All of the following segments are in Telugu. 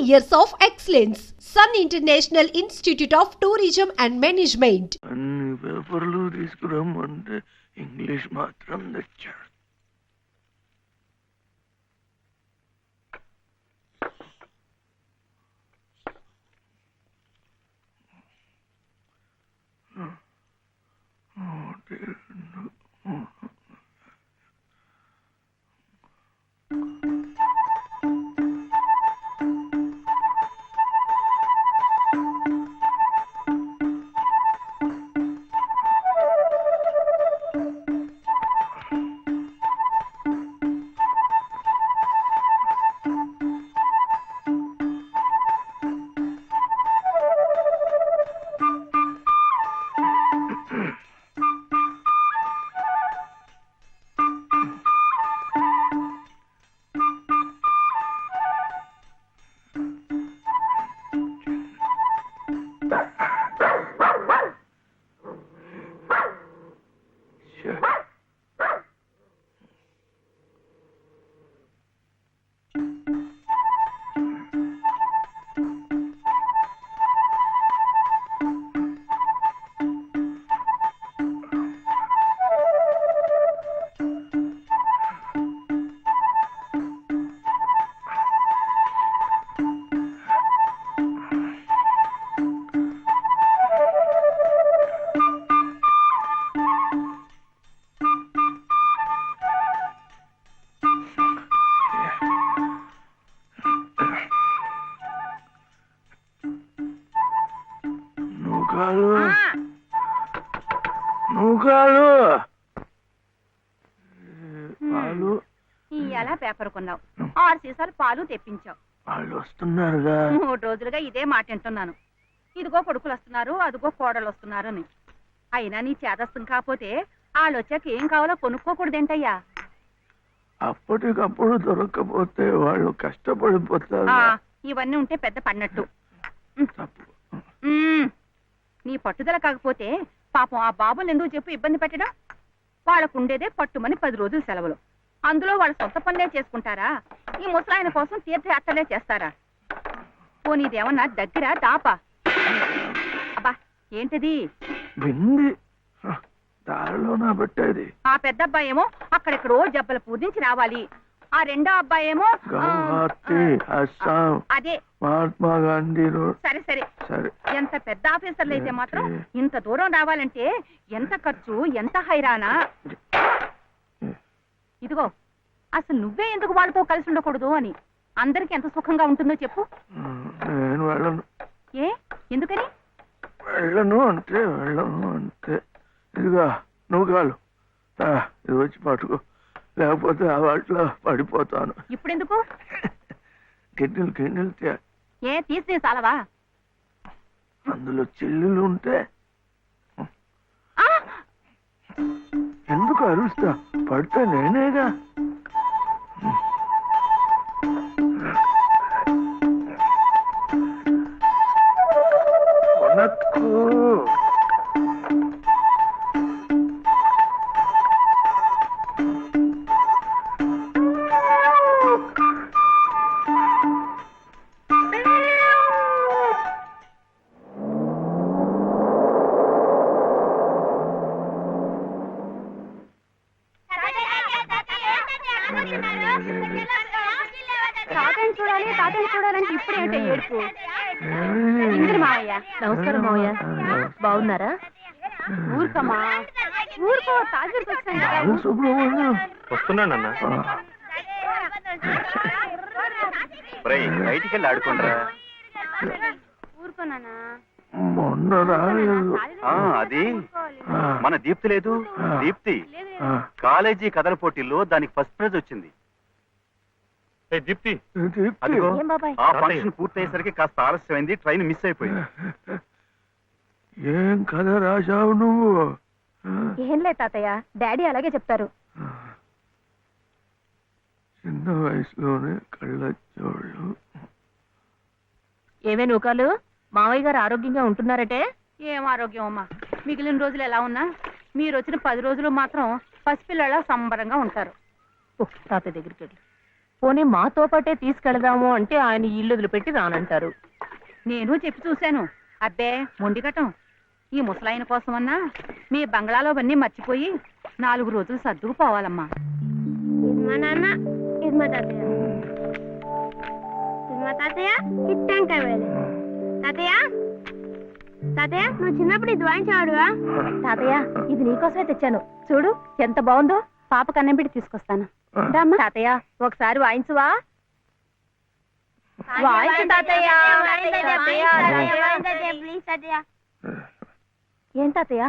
years of excellence. Sun International Institute of Tourism and Management. అన్ని పేపర్లు తీసుకురమ్మంటే ఇంగ్లీష్ మాత్రం తెచ్చాడు. ఎలా పేపర్ కొన్నావు? 6 సీసాలు పాలు తెప్పించావు. వాళ్ళు వస్తున్నారుగా. 3 రోజులుగా ఇదే మాట వింటున్నాను. ఇదిగో కొడుకులు వస్తున్నారు, అదిగో కోడలు వస్తున్నారు అని. అయినా నీ చేదస్తం కాకపోతే వాళ్ళు వచ్చాక ఏం కావాలో కొనుక్కోకూడదేంటయ్యా? అప్పటికప్పుడు దొరకకపోతే వాళ్ళు కష్టపడిపోతారు. ఇవన్నీ ఉంటే పెద్ద పడినట్టు. నీ పట్టుదల కాకపోతే పాపం ఆ బాబులు ఎందుకు చెప్పు ఇబ్బంది పెట్టడం? వాళ్ళకు ఉండేదే పట్టుమని 10 రోజులు సెలవులు. అందులో వాళ్ళ సొంత పనులే చేసుకుంటారా? ఈ ముసలాయన కోసం తీర్థయాత్రలే చేస్తారా? పోనీదేమన్నా దగ్గర దాపా? అబ్బా ఏంటది? ఆ పెద్ద అబ్బాయి ఏమో అక్కడెక్కడో జబ్బలు పూజించి రావాలి. ఆ రెండో అబ్బాయి ఏమో అదే మహాత్మా గాంధీ. సరే సరే, ఎంత పెద్ద ఆఫీసర్లు అయితే మాత్రం ఇంత దూరం రావాలంటే ఎంత ఖర్చు, ఎంత హైరానా. ఇదిగో అసలు నువ్వే ఎందుకు వాళ్ళతో కలిసి ఉండకూడదు అని. అందరికి ఎంత సుఖంగా ఉంటుందో చెప్పు. నేను వెళ్ళను. ఏ ఎందుకని? వెళ్ళను అంటే వెళ్ళను అంతే. ఇదిగా నువ్వు కాలు ఇది వచ్చి పట్టుకో, లేకపోతే ఆ వాటిలో పడిపోతాను. ఇప్పుడెందుకు? గిన్నెలు ఏ తీసి చాలవా? అందులో చెల్లెలు ఉంటే ఎందుకు అరుస్తా? పడితే నేనేగా. చూడాలంటే ఇప్పుడే ఏడుపు. నమస్కారం మావయ్య, బాగున్నారా? ఊరుకమ్మా ఊరుకో, వస్తున్నానన్నా. బయటికి వెళ్ళి ఆడుకోండిరా. ఊరుకోనా? అది మన దీప్తి లేదు, దీప్తి కాలేజీ కథల పోటీల్లో దానికి ఫస్ట్ ప్రైజ్ వచ్చింది. దీప్తి అదిగో ఆ ఫంక్షన్ పూర్తయ్యేసరికి కాస్త ఆలస్యమైంది, ట్రైన్ మిస్ అయిపోయింది. ఏం కథ రాశావు నువ్వు? ఏం లేదు తాతయ్య, డాడీ అలాగే చెప్తారు. చిన్న వయసులోనే కళ్ళజోళ్ళు. ఏమే నూకాలు, మావయ్య గారు ఆరోగ్యంగా ఉంటున్నారటే? ఏం ఆరోగ్యం అమ్మా, మిగిలిన రోజులు ఎలా ఉన్నా మీరు వచ్చిన 10 రోజులు మాత్రం పసిపిల్లలా సంబరంగా ఉంటారు. తాతయ్య దగ్గరికి వెళ్ళి పోనీ మాతో పాటే తీసుకెళదాము అంటే ఆయన ఇల్లు వదిలిపెట్టి రానంటారు. నేను చెప్పి చూశాను. అబ్బే మొండిగటం. ఈ ముసలాయన కోసమన్నా మీ బంగ్లాలో అవన్నీ మర్చిపోయి 4 రోజులు సర్దుకుపోవాలమ్మా. ఇది మా నాన్న, ఇది మా తాతయ్య. ఇది మా తాతయ్య, ఇది టెంకాయ వేలు. తాతయ్య తాతయ్య, నువ్వు చిన్నప్పుడు ఇది వాయించేవాడుగా? తాతయ్య ఇది నీకోసమే తెచ్చాను, చూడు ఎంత బాగుందో. పాప కన్నం పెట్టి తీసుకొస్తాను. తాతయ్య ఒకసారి వాయించువా? వాయించు తాతయ్య. ప్లీజ్ తాతయ్య. ఏం తాతయ్య?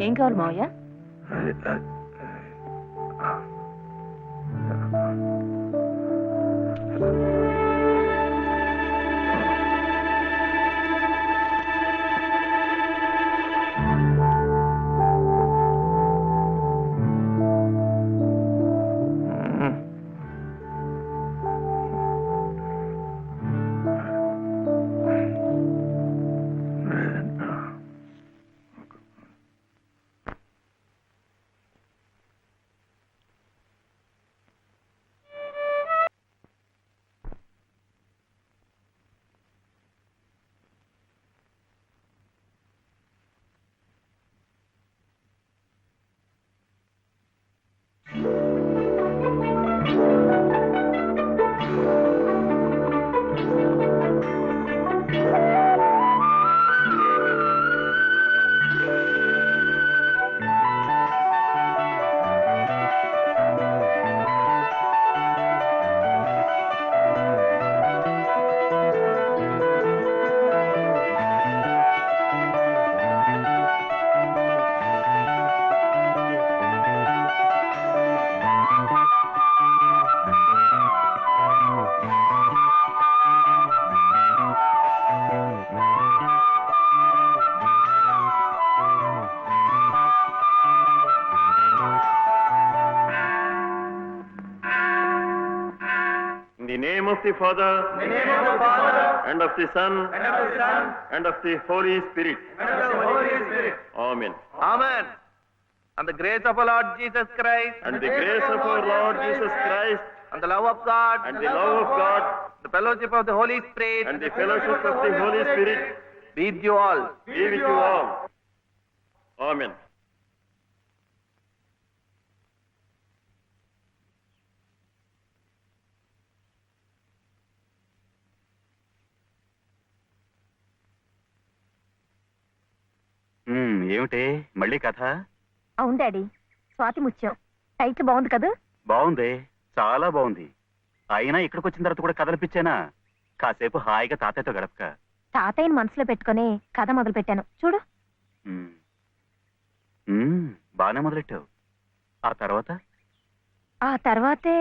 ఏం కావాలి మావయ్య? In the name of the Father, and of the Son, and of the Holy Spirit. Amen. Amen. And the grace of our Lord Jesus Christ, And the grace of our Lord Jesus Christ, and the love of God, and the love of God, the fellowship of the Holy Spirit, and the fellowship of the Holy Spirit be with you all. be with you all. Amen. ఏమిటే మళ్ళీ కథ? అవును డాడీ, స్వాతి ముత్యం టైటిల్ బాగుంది కదా? బాగుంది, చాలా బాగుంది. అయినా ఇక్కడికి వచ్చిన తర్వాత కూడా కథలు పిచ్చానా? కాసేపు హాయిగా తాతయ్యతో గడపక. తాతయ్యని మనసులో పెట్టుకుని కథ మొదలు పెట్టాను, చూడు. బాగానే మొదలెట్టావు. ఆ తర్వాత? ఆ తర్వాతే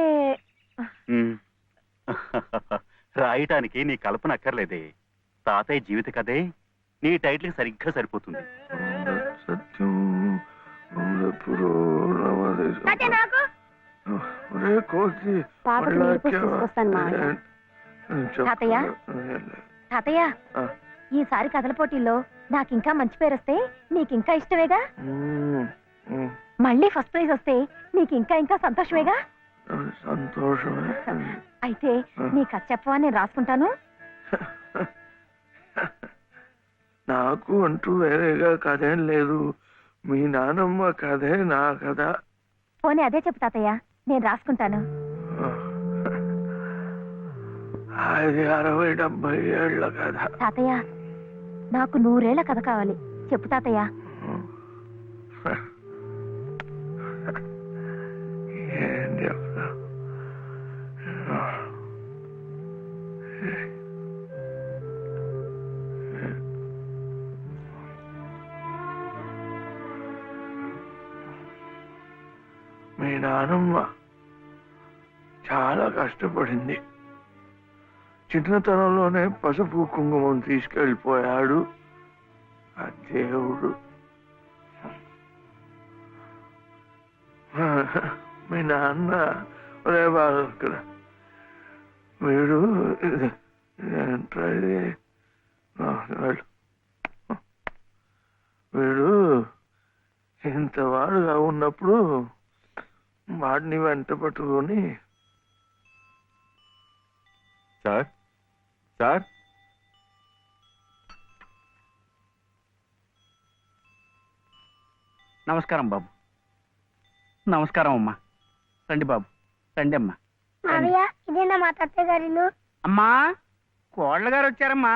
రాయటానికి నీ కల్పన అక్కర్లేదే. తాతయ్య జీవిత కథే నీ టైటిల్కి సరిగ్గా సరిపోతుంది. సత్యం తాతయ్య నాకు పాపకు నీళ్ళు పోసి తీసుకొస్తాను మావయ్య. తాతయ్య తాతయ్య ఈసారి కథల పోటీల్లో నాకింకా మంచి పేరు వస్తే నీకింకా ఇష్టమేగా? మళ్ళీ ఫస్ట్ ప్రైజ్ వస్తే నీకింకా ఇంకా సంతోషమేగా? సంతోషమే. అయితే నీ కథ చెప్పవా, నేను రాసుకుంటాను. నాకు అంటూ వేరేగా కథేం లేదు. మీ నానమ్మ కథే నా కథ. పోనీ అదే చెప్పు తాతయ్య, నేను రాసుకుంటాను. అది 60-70 ఏళ్ల కథ. తాతయ్య నాకు 100 ఏళ్ల కథ కావాలి, చెప్పు తాతయ్య. ఏం చెప్తా? మీ నానమ్మ చాలా కష్టపడింది. చిన్నతనంలోనే పసుపు కుంకుమం తీసుకెళ్ళిపోయాడు ఆ దేవుడు. మీ నాన్న ఒరే బాలు, వీడు ఏంట్రా ఇది? వెళ్ళు. వీడు ఇంత వాడుగా ఉన్నప్పుడు వాడిని వెంట పట్టుకొని సార్ సార్ నమస్కారం బాబు. నమస్కారం అమ్మా. రండి బాబు, రండి అమ్మా. మావయ్య ఇదేనా మా తాతయ్య గారి ఇల్లు? అమ్మా, కోళ్ళ గారు వచ్చారమ్మా.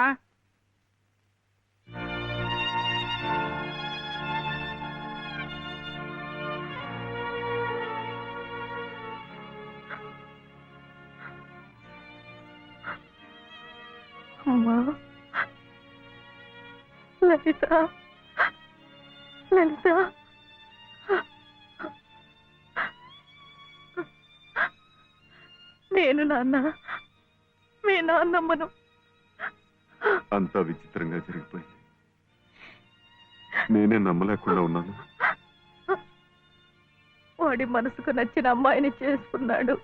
అమ్మా లలిత, లలిత, నేను నాన్న, మీ నాన్నమ్మను. అంతా విచిత్రంగా జరిగిపోయింది. నేనే నమ్మలేకుండా ఉన్నాను. వాడి మనసుకు నచ్చిన అమ్మాయిని చేసుకున్నాడు.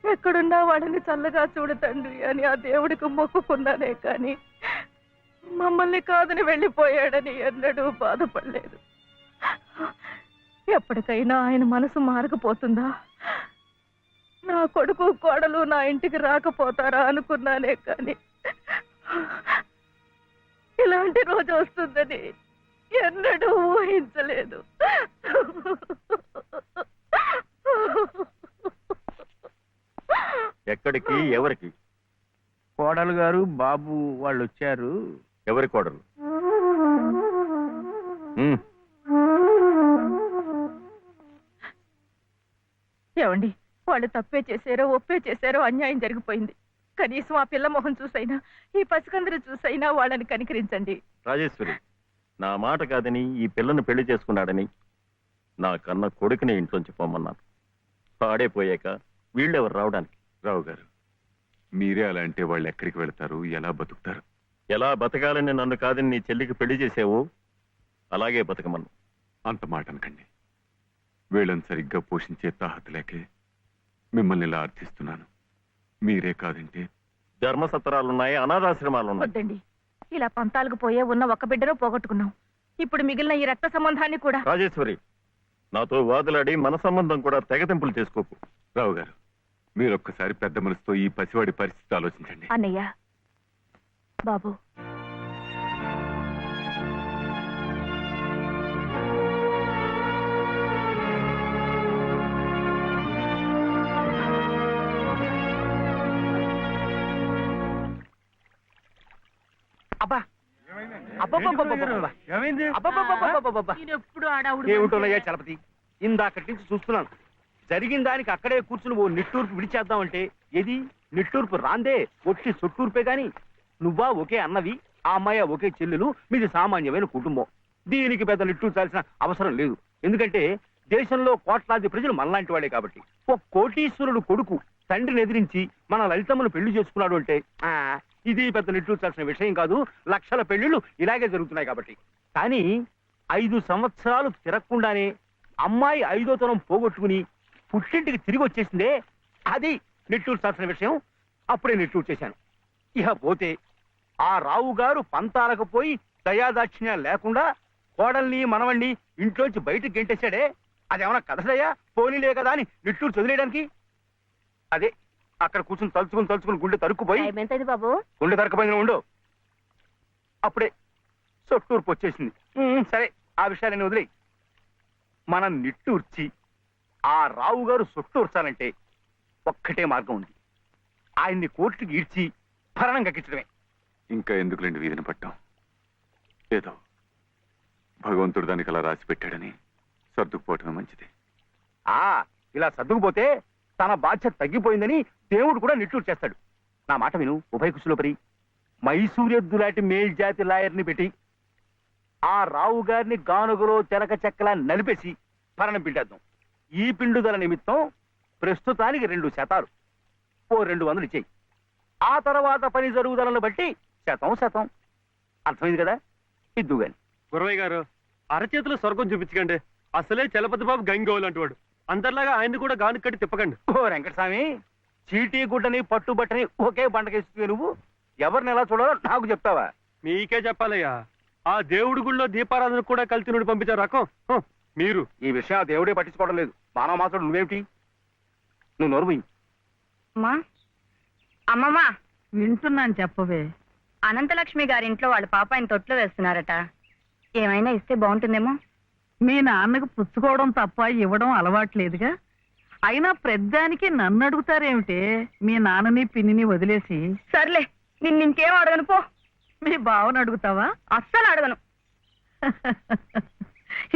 ఎక్కడున్నా వాడిని చల్లగా చూడు తండ్రి అని ఆ దేవుడికి మొక్కుకున్నానే కానీ మమ్మల్ని కాదని వెళ్ళిపోయాడని ఎన్నడూ బాధపడలేదు. ఎప్పటికైనా ఆయన మనసు మారకపోతుందా, నా కొడుకు కోడలు నా ఇంటికి రాకపోతారా అనుకున్నానే కానీ ఇలాంటి రోజు వస్తుందని ఎన్నడూ ఊహించలేదు. ఎక్కడికి, ఎవరికి? కోడలు గారు బాబు వాళ్ళు వచ్చారు. ఎవరి కోడలు? ఏమండి, వాళ్ళు తప్పే చేశారో ఒప్పే చేశారో అన్యాయం జరిగిపోయింది. కనీసం ఆ పిల్ల మొహం చూసైనా ఈ పసికందరు చూసైనా వాళ్ళని కనికరించండి. రాజేశ్వరి, నా మాట కాదని ఈ పిల్లను పెళ్లి చేసుకున్నాడని నా కన్న కొడుకుని ఇంట్లోంచి పొమ్మన్నాను. పాడైపోయాక వీళ్ళెవరు రావడానికి? రావు గారు, మీరే అలా అంటే వాళ్ళు ఎక్కడికి వెళ్తారు, ఎలా బతుకుతారు? ఎలా బతకాలని నన్ను కాదని నీ చెల్లికి పెళ్లి చేసావు, అలాగే బతకమన్ను. అంత మాట అనకండి. వీళ్ళని సరిగ్గా పోషించే తాహత లేకే మిమ్మల్ని ఇలా అర్థిస్తున్నాను. మీరే కాదంటే ధర్మసత్రాలున్నాయి, అనాథాశ్రమాలున్నాయి. వద్దండి, ఇలా పంతాలకు పోయే ఉన్న ఒక బిడ్డను పోగొట్టుకున్నాం. ఇప్పుడు మిగిలిన ఈ రక్త సంబంధాన్ని కూడా. రాజేశ్వరి, నాతో వాదులాడి మన సంబంధం కూడా తెగతింపులు చేసుకోకు. రావు గారు, మీరొక్కసారి పెద్ద మనసుతో ఈ పసివాడి పరిస్థితి ఆలోచించండి. అన్నయ్య, బాబు, అబ్బా ఏమిటోనయ్యా చలపతి, ఇందాకటి నుంచి చూస్తున్నాను. జరిగిన దానికి అక్కడే కూర్చుని ఓ నిట్టూర్పు విడిచేద్దామంటే ఏది నిట్టూర్పు రాందే, ఒట్టి సొట్టూర్పే గాని. నువ్వా ఒకే అన్నవి, ఆ అమ్మాయి ఒకే చెల్లెలు, మీది సామాన్యమైన కుటుంబం. దీనికి పెద్ద నిట్టూర్చాల్సిన అవసరం లేదు. ఎందుకంటే దేశంలో కోట్లాది ప్రజలు మనలాంటి వాడే కాబట్టి. ఓ కోటీశ్వరుడు కొడుకు తండ్రిని ఎదిరించి మన లలితమ్మను పెళ్లి చేసుకున్నాడు అంటే ఇది పెద్ద నిట్టూర్చాల్సిన విషయం కాదు. లక్షల పెళ్లిళ్ళు ఇలాగే జరుగుతున్నాయి కాబట్టి. కానీ 5 సంవత్సరాలు తిరగకుండానే అమ్మాయి 5వ తరం పోగొట్టుకుని పుట్టింటికి తిరిగి వచ్చేసిందే, అది నిట్టూర్చాల్సిన విషయం. అప్పుడే నిట్టూరు చేశాను. ఇక పోతే ఆ రావు గారు పంతాలకు పోయి దయాదాక్షిణ్యం లేకుండా కోడల్ని మనవణ్ణి ఇంట్లోంచి బయటకు గెంటేశాడే, అదేమన్నా కదదయ్యా, పోనీలే కదా అని నిట్టూరు చదిలేయడానికి. అదే అక్కడ కూర్చుని తలుచుకుని గుండె తరుక్కుపోయి, బాబు గుండె తరకపోయిన ఉండు, అప్పుడే సొట్టూర్పు వచ్చేసింది. సరే, ఆ విషయాన్ని వదిలే. మనం నిట్టూర్చి ఆ రావు గారు సొట్టూర్చాలంటే ఒక్కటే మార్గం ఉంది. ఆయన్ని కోర్టుకి ఈడ్చి భరణం కక్కించడమే. ఇంకా ఎందుకులేండి వీధిని పట్టాం. ఏదో భగవంతుడు దానికి అలా రాసి పెట్టాడని సర్దుకుపోవటమే మంచిది. ఇలా సర్దుకుపోతే తన బాధ్యత తగ్గిపోయిందని దేవుడు కూడా నిట్టూరు చేస్తాడు. నా మాట విను, ఉభయ కుశలోపరి. మైసూరెద్దులాంటి మేల్జాతి లాయర్ని పెట్టి ఆ రావు గారిని గానుగలో తెలక చెక్కలా నలిపేసి భరణం పిండేద్దాం. ఈ పిండుదల నిమిత్తం ప్రస్తుతానికి 2 శాతాలు, ఓ 200 ఇచ్చేయి. ఆ తర్వాత పని జరుగుదలను బట్టి శాతం. అర్థమైంది కదా? ఇద్దు గాని. గురవయ్య గారు, అరచేతులు స్వర్గం చూపించకండి. అసలే చలపతి బాబు గంగోలు అంటువాడు. అందరిలాగా ఆయన్ని కూడా గాను కట్టి తిప్పకండి. ఓ వెంకటస్వామి, చీటీ గుడ్డని పట్టుబట్టని ఒకే బండకేస్తుంది నువ్వు ఎవరిని ఎలా చూడాలో నాకు చెప్తావా? మీకే చెప్పాలయ్యా. ఆ దేవుడి గుళ్ళో దీపారాధన కూడా కలిసి నుండి పంపించారు రకం మీరు. ఈ విషయం ఆ దేవుడే పట్టించుకోవడం లేదు. మానవ మాత్రం నువ్వేమిటి? నువ్వు నోరు మూయి. అమ్మా అమ్మమ్మా వింటున్నాను, చెప్పవే. అనంతలక్ష్మి గారింట్లో వాళ్ళ పాప ఆయన తొట్లో వేస్తున్నారట. ఏమైనా ఇస్తే బాగుంటుందేమో. మీ నాన్నకు పుచ్చుకోవడం తప్ప ఇవ్వడం అలవాట్లేదుగా. అయినా ప్రద్దానికి నన్ను అడుగుతారేమిటే? మీ నాన్నని పిన్నిని వదిలేసి. సర్లే, నిన్ను ఇంకేం అడగను పో. మీ బావను అడుగుతావా? అస్సలు అడగను.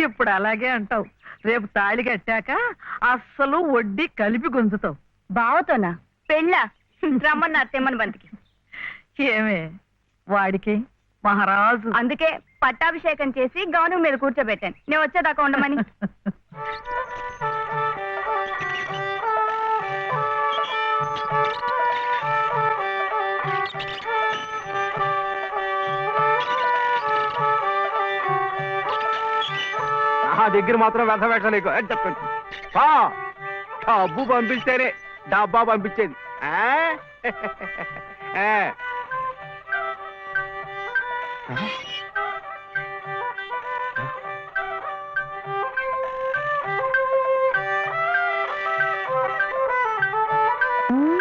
ఇప్పుడు అలాగే అంటావు. రేపు తాళి కట్టాక అస్సలు వడ్డీ కలిపి గుంజుతావు. బావతోనా? పెళ్ళా? రమ్మన్నారు తెమ్మని బంతికి. ఏమే వాడికి మహారాజు. అందుకే పట్టాభిషేకం చేసి గౌను మీద కూర్చోబెట్టాను. నేను వచ్చేదాకా ఉండమని. నా దగ్గర మాత్రం వ్యర్థ పెట్టలేకు చెప్పండి. డబ్బు పంపిస్తేనే డబ్బా పంపించేది.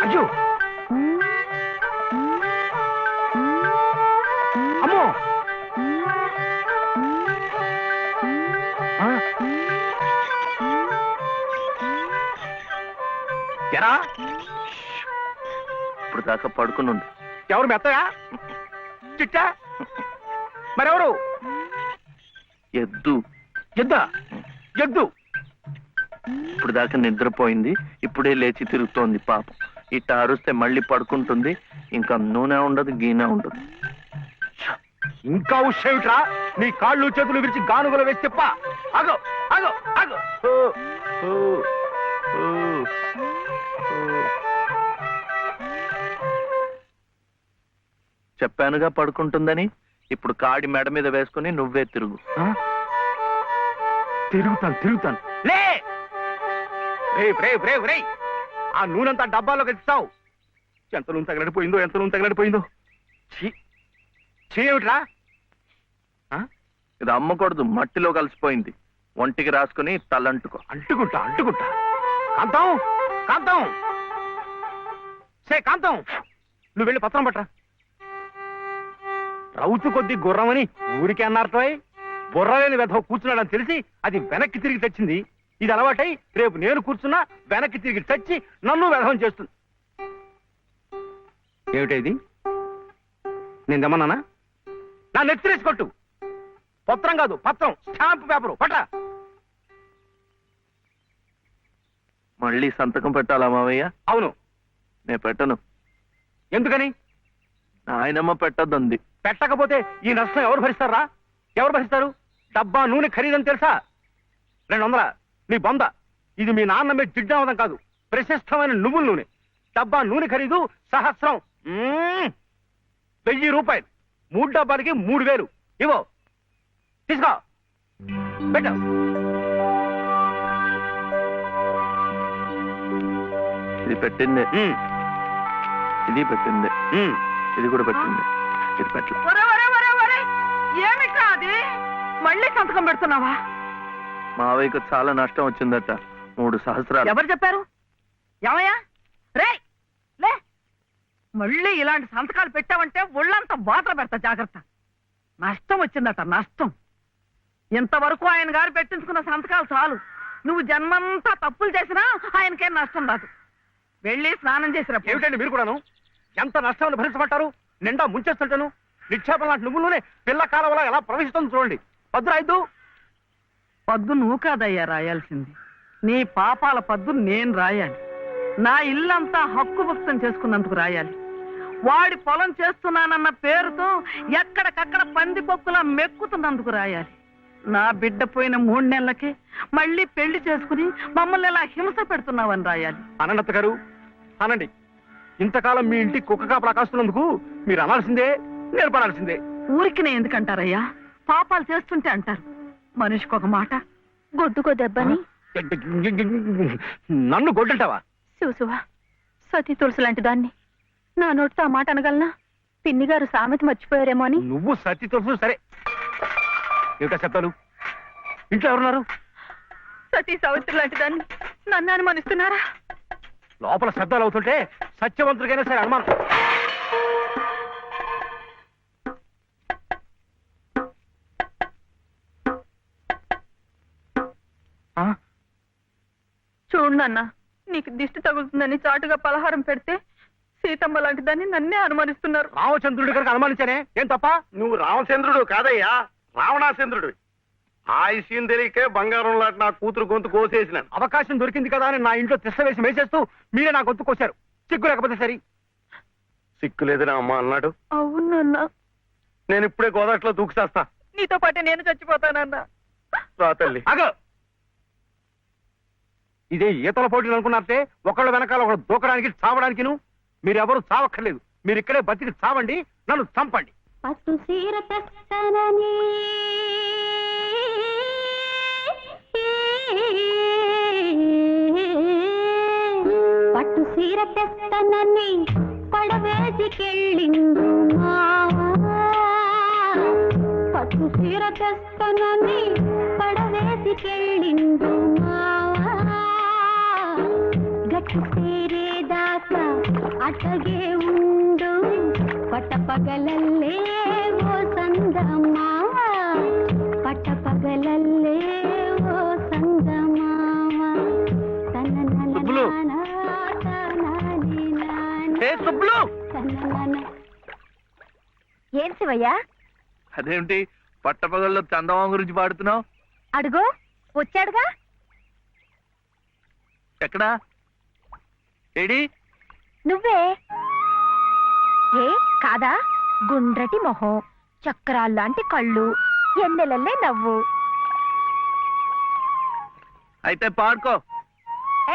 అయ్యో అమ్మో ఎరా ఇప్పుడు దాకా పడుకునుండు. ఎవరు మెత్తయా చిట్టా? మరెవరు? ఎద్దు. ఎద్దా? ఎద్దు ఇప్పుడు దాకా నిద్రపోయింది, ఇప్పుడే లేచి తిరుగుతోంది పాపం. ఇట్ట అరుస్తే మళ్ళీ పడుకుంటుంది. ఇంకా నూనె ఉండదు, గీనె ఉండదు. ఇంకా ఉషేమిట్రా? నీ కాళ్ళు చేతులు విరిచి గానుగలు వేసి చెప్ప. అగో అగో అగో చెప్పానుగా పడుకుంటుందని. ఇప్పుడు కాడి మెడ మీద వేసుకుని నువ్వే తిరుగు. తిరుగుతాను తిరుగుతాను. లే రే ఆ నూనెంతా డబ్బాలో ఇస్తావు. ఎంత నూనె తగలడిపోయిందో, ఎంత నూనె తగలడిపోయిందో. ఏమిట్రా? ఇది అమ్మకూడదు, మట్టిలో కలిసిపోయింది. ఒంటికి రాసుకుని తలంటుకో. అంటుకుంటా అంటుకుంటా. కాంతం కాంతం కాంతం నువ్వు వెళ్ళి పత్రం పట్టరా. రౌతు కొద్ది గుర్రమని ఊరికే అన్నారటోయ్. బుర్రలేని వెధవ కూర్చున్నాడని తెలిసి అది వెనక్కి తిరిగి తెచ్చింది. ఇది అలవాటై రేపు నేను కూర్చున్నా వెనక్కి తిరిగి తెచ్చి నన్ను వెధవం చేస్తుంది. ఏమిటది? నేను తెమ్మన్నానా? నా నెత్తిరేసి కొట్టు. పత్రం కాదు, పత్రం, స్టాంప్ పేపరు పట్ట. మళ్ళీ సంతకం పెట్టాలా మావయ్య? అవును. నేను పెట్టను. ఎందుకని? నాయనమ్మ పెట్టద్దంది. పెట్టకపోతే ఈ నష్టం ఎవరు భరిస్తారా? ఎవరు భరిస్తారు? డబ్బా నూనె ఖరీదని తెలుసా? 200. నీ బొంద. ఇది మీ నాన్న మీద జిడ్డావదం కాదు, ప్రశస్తమైన నువ్వుల నూనె. డబ్బా నూనె ఖరీదు 1000. 1000 రూపాయలు. 3 డబ్బాలకి 3000. ఇవో తీసుకో, పెట్టు. ఇది పెట్టిందే, ఇది పెట్టిందే, ఇది కూడా పెట్టింది. ఇది పెట్టు. ఏమి కాదు, మళ్ళీ సంతకం పెడుతున్నావా? మావయ్యకు చాలా నష్టం వచ్చిందట, 3 సహస్రాలు. ఎవరు చెప్పారు? ఏమయ్యా రే లే, మళ్ళీ ఇలాంటి సంతకాలు పెట్టావంటే ఒళ్ళంతా బాధలు పెడతా, జాగ్రత్త. నష్టం వచ్చిందట, నష్టం. ఇంతవరకు ఆయన గారు పెట్టించుకున్న సంతకాలు చాలు. నువ్వు జన్మంతా తప్పులు చేసినా ఆయనకేం నష్టం రాదు. వెళ్ళి స్నానం చేసినప్పుడు. ఏమిటండి మీరు కూడాను? ఎంత నష్టాన్ని భరించమంటారు? నిండా ముంచేస్తుంటాను. నిక్షేపం లాంటి నువ్వులోనే పిల్ల కాలంలో ఎలా ప్రవేశిస్తుంది చూడండి. పద్దు రాయద్దు. పద్దు నువ్వు కాదయ్యా రాయాల్సింది, నీ పాపాల పద్దు నేను రాయాలి. నా ఇల్లంతా హక్కు భక్తం చేసుకున్నందుకు రాయాలి. వాడి పొలం చేస్తున్నానన్న పేరుతో ఎక్కడికక్కడ పందికొక్కులా మెక్కుతున్నందుకు రాయాలి. నా బిడ్డ పోయిన 3 నెలలకే మళ్ళీ పెళ్లి చేసుకుని మమ్మల్ని ఎలా హింస పెడుతున్నావని రాయాలి. అనంత గారు అనండి. ఇంతకాలం మీ ఇంటి కుక్క కాపలా కాస్తున్నందుకు మీరు అనాల్సిందే, నేర్పడాల్సిందే. ఊరికి ఎందుకంటారయ్యా? పాపాలు చేస్తుంటే అంటారు. మనిషికి ఒక మాట. గొడ్డుకో దెబ్బని నన్ను గొడ్డంటావా? శివశివ, సతీ తులసి లాంటి దాన్ని నా నోటితో ఆ మాట అనగలనా? పిన్ని గారు సామెత మర్చిపోయారేమో అని. నువ్వు సత్తి తెలుసు సరే. ఏమిటా శబ్దాలు? ఇంట్లో ఎవరున్నారు? సతీ సావిత్రి లాంటి దాన్ని నన్ను అనుమానిస్తున్నారా? లోపల శబ్దాలు అవుతుంటే సత్యవంతుడికైనా సరే అనుమానం. చూడు నాన్న, నీకు దిష్టి తగులుతుందని చాటుగా పలహారం పెడితే సీతమ్మ లాంటి దాన్ని నన్నే అనుమానిస్తున్నారు. రామచంద్రుడి కనుక అనుమానించానే, ఏం తప్ప? నువ్వు రామచంద్రుడు కాదయ్యా, రావణాచంద్రుడు. ఆ విషయం తెలియకే బంగారం లాంటి నా కూతురు గొంతు కోసేసినాను. అవకాశం దొరికింది కదా అని నా ఇంట్లో తిష్ట వేసి మేసేస్తూ మీరే నా గొంతు కోశారు. సిగ్గు లేకపోతే సరి. సిక్కు లేదని అమ్మ అన్నాడు. అవునన్నా. నేను ఇప్పుడే గోదాట్లో దూకుసేస్తా. నీతో పాటే నేను చచ్చిపోతానన్నా. రా తల్లి. అగో, ఇదే ఈతల పోటీలు అనుకున్నారంటే ఒకళ్ళ వెనకాల ఒకళ్ళు దూకడానికి చావడానికి మీరెవరు చావక్కర్లేదు. మీరు ఇక్కడే బతికి చావండి, నన్ను చంపండి. పట్టు సీర తెస్తానని పట్టు సీర తెస్తానని పడవేసికెళ్ళిండు మావా. పట్టు సీర తెస్తానని పడవేసికెళ్ళిండు మావా. గట్టి సేరేదాకా అటగే ఉండు పట్టపగలల్లే ఓ సందమావ. పట్టపగలల్లే ఓ సందమావ. ఏం శివయ్య? అదేమిటి పట్టపగల్లో చందమామ గురించి పాడుతున్నావు? అడుగో వచ్చాడుగా. ఎక్కడా? ఏడి? నువ్వే. ఏ కాదా? గుండ్రటి మొహం, చక్రాల్లాంటి కళ్ళు, ఎన్నెలల్లే నవ్వు. అయితే పాడుకో.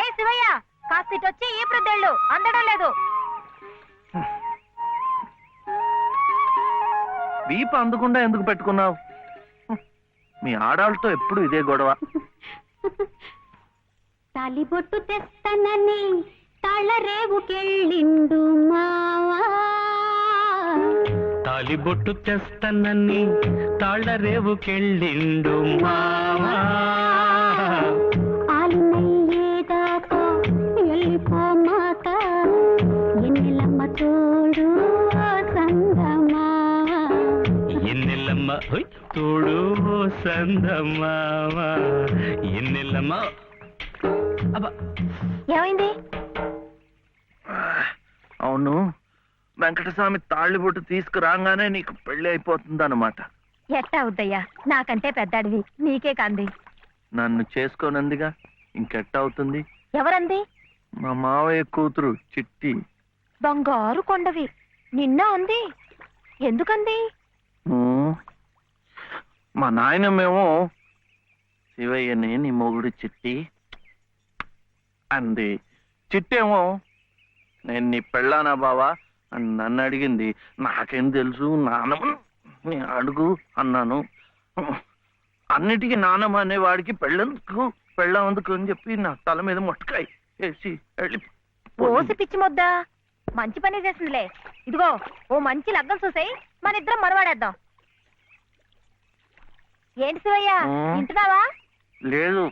ఏ శివయ్య, కాస్తిటొచ్చి ఈ ప్రద్దెళ్ళు అందడం లేదు. వీపు అందకుండా ఎందుకు పెట్టుకున్నావు? మీ ఆడాళ్ళతో ఎప్పుడు ఇదే గొడవ. తాలిబొట్టు తెస్తానని తాళరేవుకెళ్ళిండు మావా. తాలిబొట్టు తెస్తానని తాళరేవుకెళ్ళిండు మావా. ఆలినయ్యేదాకా వెళ్ళిపోమాక ఎన్నెలమ్మ తోడు సందమావా. ఎన్నెల్లమ్మ తోడు సందమావా. ఎన్నెల్లమ్మ. ఏమైంది? అవును, వెంకటస్వామి తాళ్ళిబొట్టు తీసుకురాగానే నీకు పెళ్లి అయిపోతుంది అన్నమాట. ఎట్టా అవుద్దయ్యా, నాకంటే పెద్దాడివి, నీకే కాంది. నన్ను చేసుకోనందిగా, ఇంకెట్ట అవుతుంది? ఎవరంది? మా మావయ్య కూతురు చిట్టి. బంగారు కొండవి, నిన్న అంది. ఎందుకంది? మా నాయనమేమో శివయ్యని నీ మొగుడు చిట్టి అంది. చిట్టేమో నేను నీ పెళ్ళానా బావా అని నన్ను అడిగింది. నాకేం తెలుసు, నానమ్మ అడుగు అన్నాను. అన్నిటికీ నానమ్మ అనేవాడికి పెళ్ళందుకు అని చెప్పి నా తల మీద మొట్టకాయ వేసి వెళ్ళి పోసి పిచ్చి మొద్దా, మంచి పని చేసిందిలే. ఇదిగో ఓ మంచి లగ్గం చూసాయి, మన ఇద్దరం మరవాడేద్దాం. ఏంటి శివయ్య, వింటున్నావా? లేదు,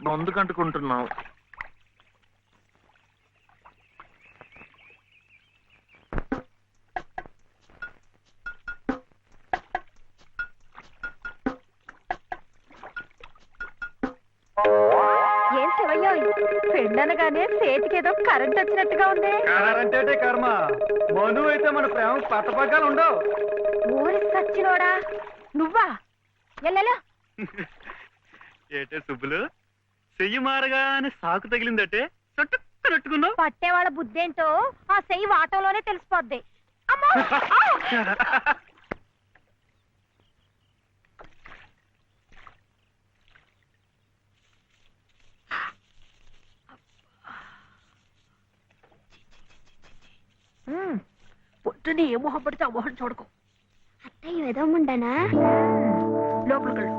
బొందు కంటుకుంటున్నావు. ఏం శివయ్య, పెళ్ళనగానే చేతికేదో కరెంట్ వచ్చినట్టుగా ఉంది. అంటే కర్మ, మను అయితే మన ప్రేమ పట్టపగ్గాలు ఉండవు. ఊరి సచ్చినోడా నువ్వా? ఎల్లెలా ఏటే సుబ్బులు, చెయ్యి మారగానే సాకు తగిలిందటే చుట్టుకున్నట్టుకున్నావు. పట్టేవాళ్ళ బుద్ధేంటో ఆ చెయ్యి వాటంలోనే తెలిసిపోద్ది. అమ్మో! పొద్దునే ఏ మొహం పడితే ఆ మొహం చూడకు. అత్తయ్య ఏదో ఉండనా? లోపలికి వెళ్ళు.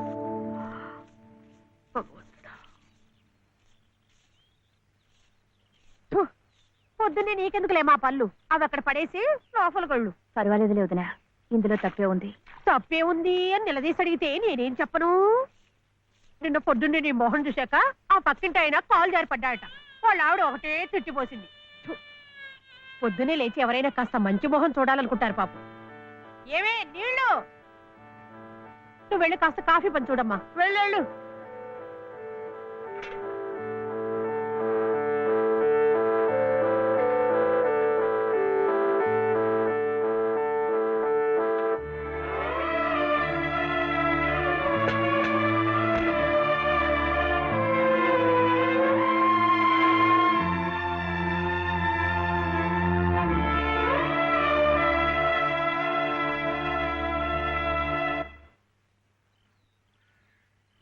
పొద్దున్నే నీకెందుకులే మా పళ్ళు అవి అక్కడ పడేసి లోపలికి వెళ్ళు. పర్వాలేదులే వదినా, ఇందులో తప్పే ఉంది. తప్పే ఉంది అని నిలదీసి అడిగితే నేనేం చెప్పను? నిన్న పొద్దున్నే నీ మొహం చూశాక ఆ పక్కింటి ఆయన కాలు జారి పడ్డాడట. వాళ్ళ ఆవిడ ఒకటే తిట్టిపోసింది. థు. పొద్దున్నే లేచి ఎవరైనా కాస్త మంచి మొహం చూడాలనుకుంటారు పాపం. ఏమే నీళ్ళు, నువ్వు వెళ్ళి కాస్త కాఫీ పని చూడమ్మా. వెళ్ళు.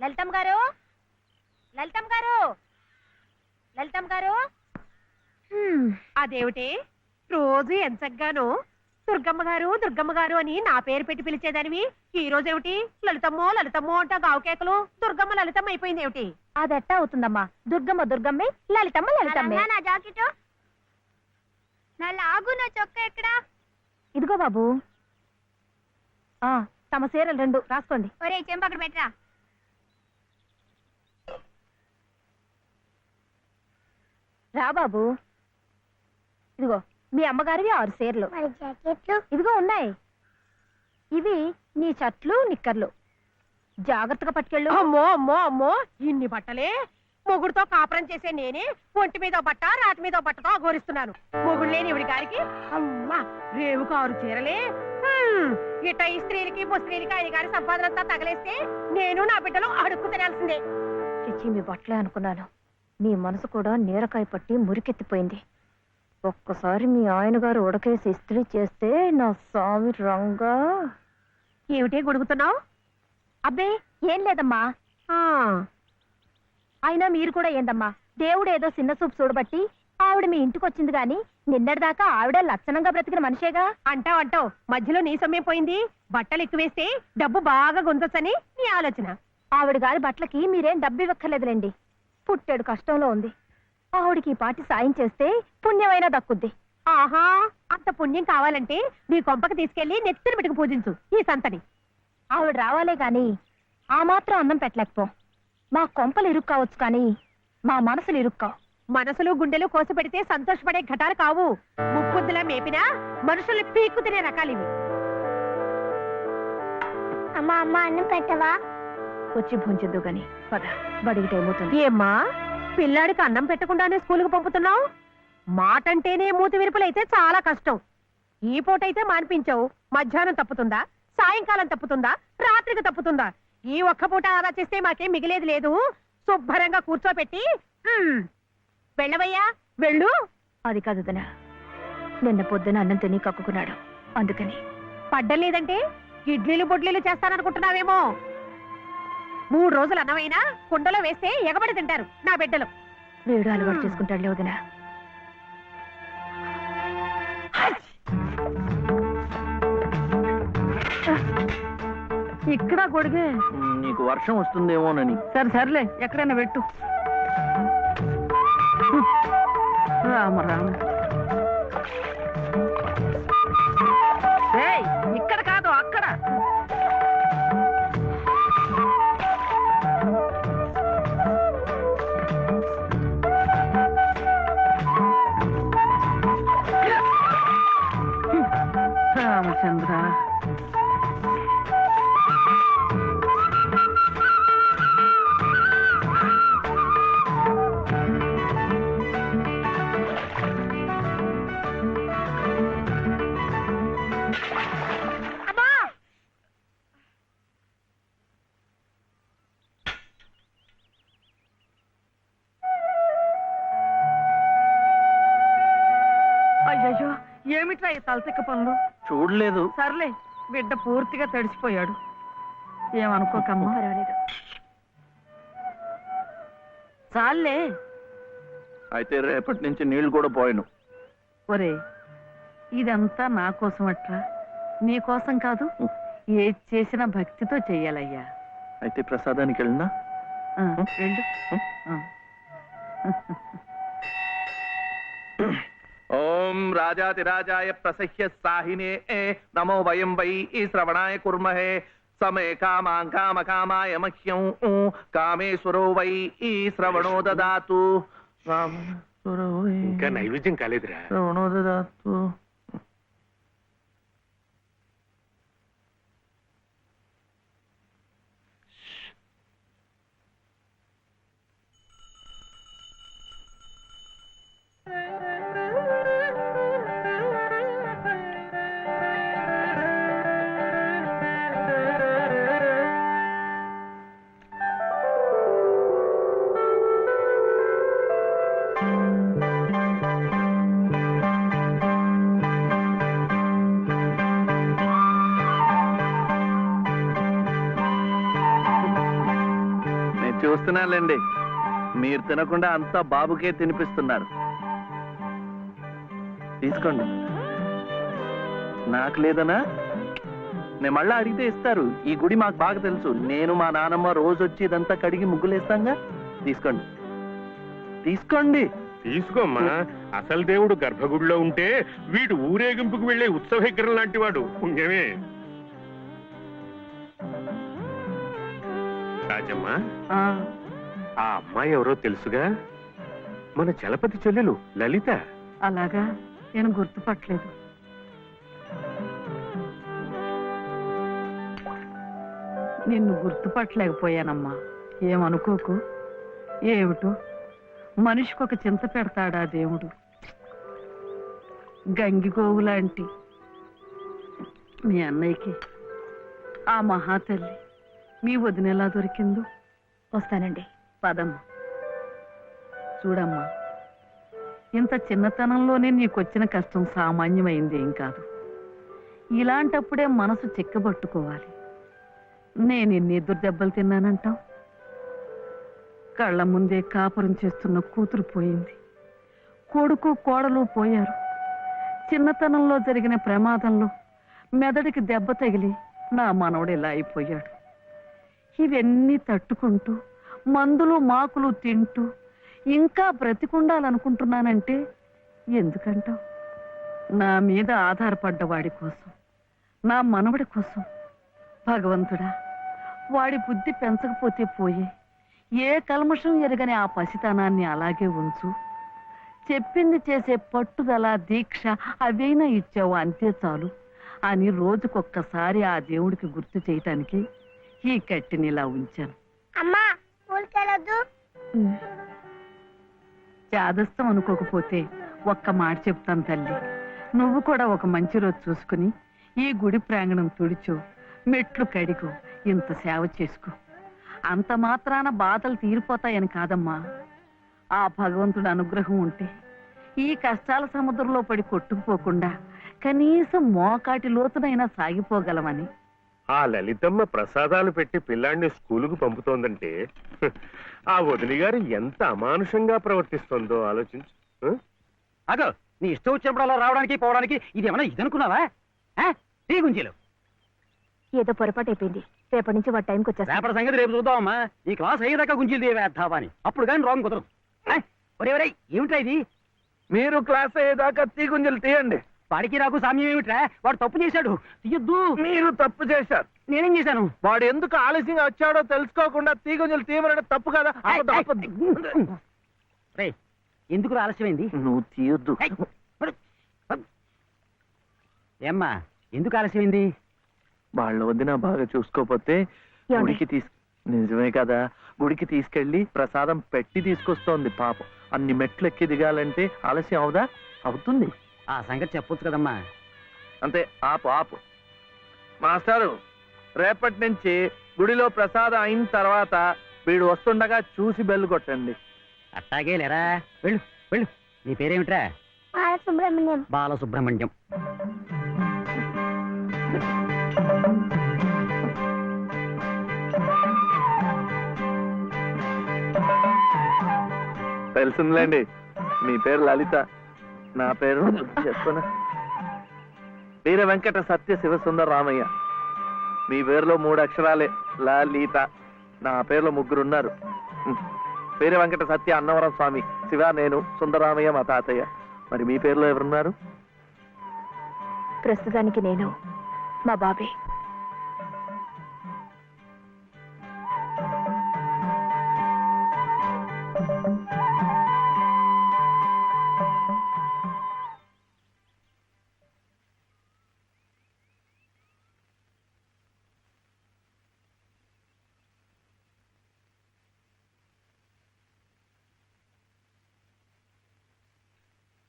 లలితమ్మ గారు, లలితమ్మ గారు, లలితమ్మ గారు. అదేమిటి రోజు ఎంచగ్గాను దుర్గమ్మ గారు అని నా పేరు పెట్టి పిలిచేదానివి, ఈ రోజు ఏమిటి లలితమ్మో అంటా గావుకేకలు దుర్గమ్మ లలితమ్మ అయిపోయింది ఏమిటి? అదెట్టా అవుతుందమ్మా, దుర్గమ్మే, లలితమ్మే. నా జాకెట్ నా లాగు, నా చొక్కా ఎక్కడా? ఇదిగో బాబు, తమ చీరలు 2 రాసుకోండి. ఒరే చెంప అక్కడ పెట్టరా. రా బాబు, ఇదిగో మీ అమ్మగారివి 6 చీరలు. జాకెట్లు ఇదిగో ఉన్నాయి. ఇవి నీ చట్లు నిక్కర్లు, జాగ్రత్తగా పట్టుకెళ్ళు. అమ్మో ఇన్ని బట్టలే? మొగుడుతో కాపురం చేసే నేనే ఒంటి మీద బట్ట రాటి మీద బట్టతో అఘోరిస్తున్నాను. మొగుడు లేని ఇవిడి గారికి అమ్మా రేవుకు 6 చీరలే. ఇట ఈ స్త్రీలకి ముస్త్రీలకి ఆయన గారి సంపాదనంతా తగలేస్తే నేను నా బిడ్డలు అడుక్కు తినాల్సిందే. చిచ్చి మీ బట్టలే అనుకున్నాను. నీ మనసు కూడా నీరకాయ పట్టి మురికెత్తిపోయింది. ఒక్కసారి మీ ఆయన గారు ఉడకేసి ఇస్త్రీ చేస్తే నా స్వామి రంగా. ఏమిటే గొడుగుతున్నావు? అబ్బే ఏం లేదమ్మా. అయినా మీరు కూడా ఏందమ్మా, దేవుడు ఏదో చిన్న చూపు చూడబట్టి ఆవిడ మీ ఇంటికి వచ్చింది గాని నిన్నటిదాకా ఆవిడ లక్షణంగా బ్రతికిన మనిషేగా. అంటావు మధ్యలో నీ సమయం పోయింది. బట్టలు ఎక్కువేస్తే డబ్బు బాగా గుంజొచ్చని నీ ఆలోచన. ఆవిడ గారి బట్టలకి మీరేం డబ్బు ఇవ్వక్కర్లేదులేండి. పుట్టెడు కష్టంలో ఉంది. ఆవిడికి ఈ పాటి సాయం చేస్తే పుణ్యమైనా దక్కుద్ది. ఆహా, అంత పుణ్యం కావాలంటే నీ కొంపకి తీసుకెళ్లి నెత్తిన పెట్టుకు పూజించు ఈ సంతని. ఆవిడ రావాలే గాని ఆ మాత్రం అన్నం పెట్టలేకపో. మా కొంపలు ఇరుక్కు కావచ్చు కానీ మా మనసులు ఇరుక్కావు. మనసులు గుండెలు కోసి పెడితే సంతోషపడే ఘటాలు కావు. ముప్పుద్దులా మేపినా మనుషుల్ని పీక్కు తినే రకాలివి. అమ్మా అన్నం పెట్టవా? వచ్చి భుంచొద్దు గాని పద, బడికి టైం అవుతుంది. ఏమ్మా పిల్లాడికి అన్నం పెట్టకుండానే స్కూల్కి పంపుతున్నావు? మాటంటేనే మూతి విరుపులైతే చాలా కష్టం. ఈ పూటైతే మానిపించావు, మధ్యాహ్నం తప్పుతుందా, సాయంకాలం తప్పుతుందా, రాత్రికి తప్పుతుందా? ఈ ఒక్క పూట ఆదా చేస్తే మాకేం మిగిలేదు లేదు. శుభ్రంగా కూర్చోపెట్టి వెళ్ళవయ్యా వెళ్ళు. అది కాదు వదినా, నిన్న పొద్దున అన్నం తిని కక్కుకున్నాడు, అందుకని. పడ్డం లేదంటే ఇడ్లీలు బొడ్లీలు చేస్తాననుకుంటున్నావేమో. 3 రోజులు అన్నమైనా కుండలో వేస్తే ఎగబడి తింటారు నా బిడ్డలు. వీడు అలవాటు చేసుకుంటాడులే వదినా. ఇక్కడ గొడిగే. నీకు వర్షం వస్తుందేమోనని. సర్లే ఎక్కడైనా పెట్టు. రామ ఇక్కడ కాదు అక్కడ. రామచంద్ర, అయ్యయ్యో ఏమిట్రా ఈ తలతిక్క పనులు? చూడలేదు. సర్లే, బిడ్డ పూర్తిగా తడిసిపోయాడు. ఏమనుకోకమ్మా. పర్వాలేదు. చాలే. అయితే రేపటి నుంచి నీళ్లు కూడా పోయాను. ఒరే, ఇదంతా నా కోసం అట్రా, నీ కోసం కాదు. ఏది చేసినా భక్తితో చెయ్యాలయ్యా. అయితే ప్రసాదానికి వెళ్ళినా వెళ్ళు. ఓం రాజాతిరాజాయ ప్రసహ్య సాహినే నమో వయం వై శ్రవణాయ కుర్మహే సమే కామాం కామకామాయ మహ్యం కామేశ్వరో వై శ్రవణో దదాతు. ఇంకా నైవేద్యం కాలేదురా. శ్రవణో దదాతు. చూస్తున్నానులేండి, మీరు తినకుండా అంతా బాబుకే తినిపిస్తున్నారు. తీసుకోండి. నాకు లేదనా? నేను మళ్ళా అడిగితే ఇస్తారు. ఈ గుడి మాకు బాగా తెలుసు. నేను మా నానమ్మ రోజు వచ్చి ఇదంతా కడిగి ముగ్గులేస్తాంగా. తీసుకోండి తీసుకోండి. తీసుకోమ్మా. అసలు దేవుడు గర్భగుడిలో ఉంటే వీడు ఊరేగింపుకు వెళ్లే ఉత్సవ విగ్రహం లాంటి వాడు. పుణ్యమే. రాజమ్మ, ఆ అమ్మాయి ఎవరో తెలుసుగా? మన చలపతి చెల్లెలు లలిత. అలాగా? నేను గుర్తుపట్టలేదు. నిన్ను గుర్తుపట్టలేకపోయానమ్మా. ఏమనుకోకు. ఏమిటో మనిషికి ఒక చింత పెడతాడా దేవుడు. గంగిగోవు లాంటి మీ అన్నయ్యకి ఆ మహాతల్లి మీ వదినెలా దొరికిందో. వస్తానండి. పదమ్మా. చూడమ్మా, ఇంత చిన్నతనంలోనే నీకొచ్చిన కష్టం సామాన్యమైంది ఏం కాదు. ఇలాంటప్పుడే మనసు చిక్కబట్టుకోవాలి. నేను ఎన్ని ఎదురు దెబ్బలు తిన్నానంటావు? కళ్ళ ముందే కాపురం చేస్తున్న కూతురు పోయింది. కొడుకు కోడలు పోయారు. చిన్నతనంలో జరిగిన ప్రమాదంలో మెదడికి దెబ్బ తగిలి నా మనవడు ఇలా అయిపోయాడు. ఇవన్నీ తట్టుకుంటూ మందులు మాకులు తింటూ ఇంకా బ్రతికుండాలనుకుంటున్నానంటే ఎందుకంటావు? నా మీద ఆధారపడ్డ వాడి కోసం, నా మనవడి కోసం. భగవంతుడా, వాడి బుద్ధి పెంచకపోతే పోయే. ఏ కల్మషం ఎరగని ఆ పసితనాన్ని అలాగే ఉంచు. చెప్పింది చేసే పట్టుదల, దీక్ష అవైనా ఇచ్చావు, అంతే చాలు అని రోజుకొక్కసారి ఆ దేవుడికి గుర్తు చేయటానికి ఈ కట్టిని ఇలా ఉంచాను. అమ్మా, ఊరికెళ్ళొద్దు. చాదస్తం అనుకోకపోతే ఒక్క మాట చెప్తాను తల్లి. నువ్వు కూడా ఒక మంచి రోజు చూసుకుని ఈ గుడి ప్రాంగణం తుడిచో, మెట్లు కడిగో, ఇంత సేవ చేసుకో. అంత మాత్రాన బాధలు తీరిపోతాయని కాదమ్మా. ఆ భగవంతుడి అనుగ్రహం ఉంటే ఈ కష్టాల సముద్రంలో పడి కొట్టుకుపోకుండా కనీసం మోకాటి లోతునైనా సాగిపోగలమని. ఆ లలితమ్మ ప్రసాదాలు పెట్టి పిల్లాడిని స్కూలుకు పంపుతోందంటే ఆ వదిలి గారు ఎంత అమానుషంగా ప్రవర్తిస్తుందో ఆలోచించు. అదో నీ ఇష్టం వచ్చినప్పుడు అలా రావడానికి పోవడానికి ఇది ఏమన్నా ఇదనుకున్నావా? టీ గుంజీలు ఏదో పొరపాటు అయిపోయింది. రేపటి నుంచి వాడి టైంకి వచ్చేస్తా. రేపటి సంగతి రేపు చూద్దామమ్మా. ఈ క్లాస్ అయ్యేదాకా గుంజీలు తీవేద్దావా అని. అప్పుడు కానీ రాంగ్ కుదరదు. ఒరే ఒరే, ఏమిటా ఇది? మీరు క్లాస్ అయ్యేదాకా తీగుంజలు తీయండి. వాడికి నాకు సామ్యం ఏమిట్రా? వాడు తప్పు చేశాడు, తీయొద్దు. మీరు తప్పు చేశారు. నేనేం చేశాను? వాడు ఎందుకు ఆలస్యంగా వచ్చాడో తెలుసుకోకుండా తీగుంజలు తీయమనడం తప్పు కదా? రే, ఎందుకు ఆలస్యమైంది? నువ్వు తీయొద్దు. ఏమ్మా, ఎందుకు ఆలస్యమైంది? వాళ్ళ వదిన బాగా చూసుకోపోతే గుడికి నిజమే కదా, గుడికి తీసుకెళ్లి ప్రసాదం పెట్టి తీసుకొస్తోంది పాపం. అన్ని మెట్లు ఎక్కి దిగాలంటే ఆలస్యం అవుదా? అవుతుంది. ఆ సంగతి చెప్పొచ్చు కదమ్మా. అంతే, ఆపు ఆపు. మాస్టారు, రేపటి నుంచి గుడిలో ప్రసాదం అయిన తర్వాత వీడు వస్తుండగా చూసి బెల్లు కొట్టండి. అట్టాగే లేరా. వెళ్ళు వెళ్ళు. నీ పేరేమిట్రా? బాలసుబ్రహ్మణ్యం. బాలసుబ్రహ్మణ్యం. తెలుసుందిలేండి, మీ పేరు లలిత, నా పేరు చెప్పున వీర వెంకట సత్య శివసుందర రామయ్య. మీ పేరులో 3 అక్షరాలే, లలిత. నా పేరులో 3 ఉన్నారు. వీర వెంకట సత్య అన్నవరం స్వామి, శివ నేను, సుందరరామయ్య మా తాతయ్య. మరి మీ పేరులో ఎవరున్నారు? ప్రస్తుతానికి నేను, మా బాబే.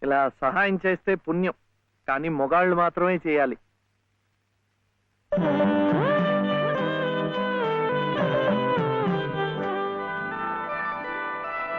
ఇలా సహాయం చేస్తే పుణ్యం, కానీ మొగాళ్ళు మాత్రమే చేయాలి.